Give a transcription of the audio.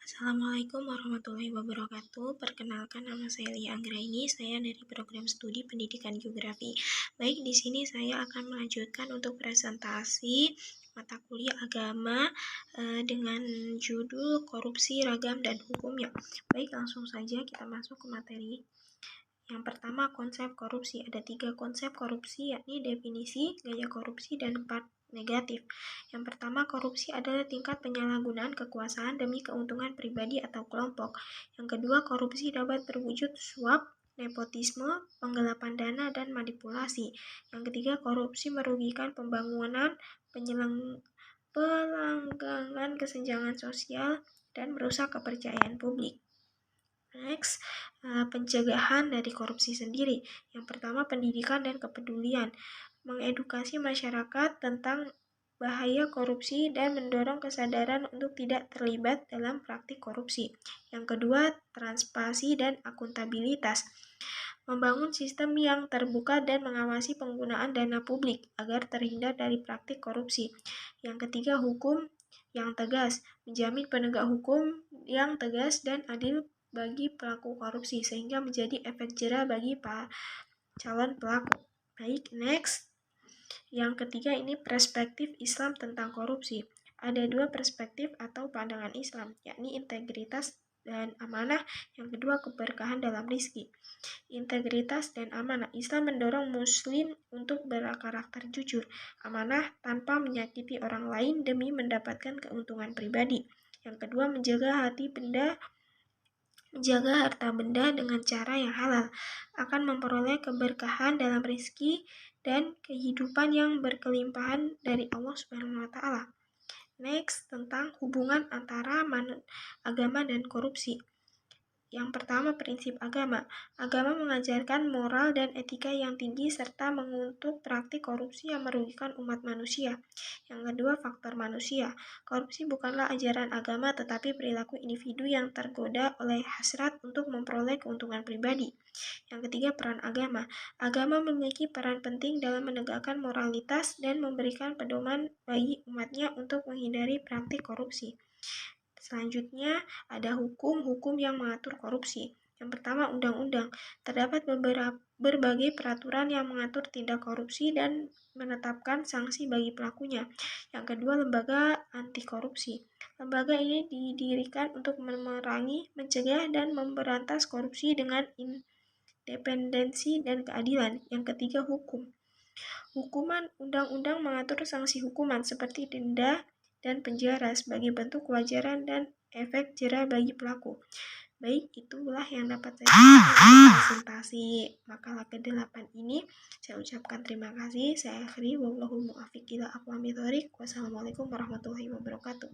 Assalamualaikum warahmatullahi wabarakatuh. Perkenalkan, nama saya Lia Anggraini. Saya dari program studi Pendidikan Geografi. Baik, di sini saya akan melanjutkan untuk presentasi mata kuliah agama dengan judul Korupsi, Ragam, dan Hukumnya. Baik, langsung saja kita masuk ke materi. Yang pertama, konsep korupsi. Ada 3 konsep korupsi, yakni definisi, gaya korupsi, dan 4 negatif. Yang pertama, korupsi adalah tingkat penyalahgunaan kekuasaan demi keuntungan pribadi atau kelompok. Yang kedua, korupsi dapat berwujud suap, nepotisme, penggelapan dana, dan manipulasi. Yang ketiga, korupsi merugikan pembangunan, pelanggangan kesenjangan sosial, dan merusak kepercayaan publik. Next, pencegahan dari korupsi sendiri. Yang pertama, pendidikan dan kepedulian. Mengedukasi masyarakat tentang bahaya korupsi dan mendorong kesadaran untuk tidak terlibat dalam praktik korupsi. Yang kedua, transparansi dan akuntabilitas. Membangun sistem yang terbuka dan mengawasi penggunaan dana publik agar terhindar dari praktik korupsi. Yang ketiga, hukum yang tegas. Menjamin penegak hukum yang tegas dan adil bagi pelaku korupsi, sehingga menjadi efek jera bagi calon pelaku. Baik, next. Yang ketiga ini perspektif Islam tentang korupsi. Ada 2 perspektif atau pandangan Islam, yakni integritas dan amanah. Yang kedua, keberkahan dalam rizki. Integritas dan amanah. Islam mendorong muslim untuk berkarakter jujur, amanah tanpa menyakiti orang lain demi mendapatkan keuntungan pribadi. Yang kedua, menjaga harta benda dengan cara yang halal akan memperoleh keberkahan dalam rezeki dan kehidupan yang berkelimpahan dari Allah Subhanahu wa taala. Next, tentang hubungan antara agama dan korupsi. Yang pertama, prinsip agama. Agama mengajarkan moral dan etika yang tinggi serta mengutuk praktik korupsi yang merugikan umat manusia. Yang kedua, faktor manusia. Korupsi bukanlah ajaran agama tetapi perilaku individu yang tergoda oleh hasrat untuk memperoleh keuntungan pribadi. Yang ketiga, peran agama. Agama memiliki peran penting dalam menegakkan moralitas dan memberikan pedoman bagi umatnya untuk menghindari praktik korupsi. Selanjutnya, ada hukum yang mengatur korupsi. Yang pertama, undang-undang. Terdapat berbagai peraturan yang mengatur tindak korupsi dan menetapkan sanksi bagi pelakunya. Yang kedua, lembaga anti korupsi. Lembaga ini didirikan untuk memerangi, mencegah, dan memberantas korupsi dengan independensi dan keadilan. Yang ketiga, hukum. Undang-undang mengatur sanksi hukuman seperti denda dan penjara sebagai bentuk kewajaran dan efek jera bagi pelaku. Baik, itulah yang dapat saya sampaikan presentasi makalah ke-8 ini. Saya ucapkan terima kasih. Saya akhiri, wallahul muwaffiq ila aqwamit thoriq. Wassalamualaikum warahmatullahi wabarakatuh.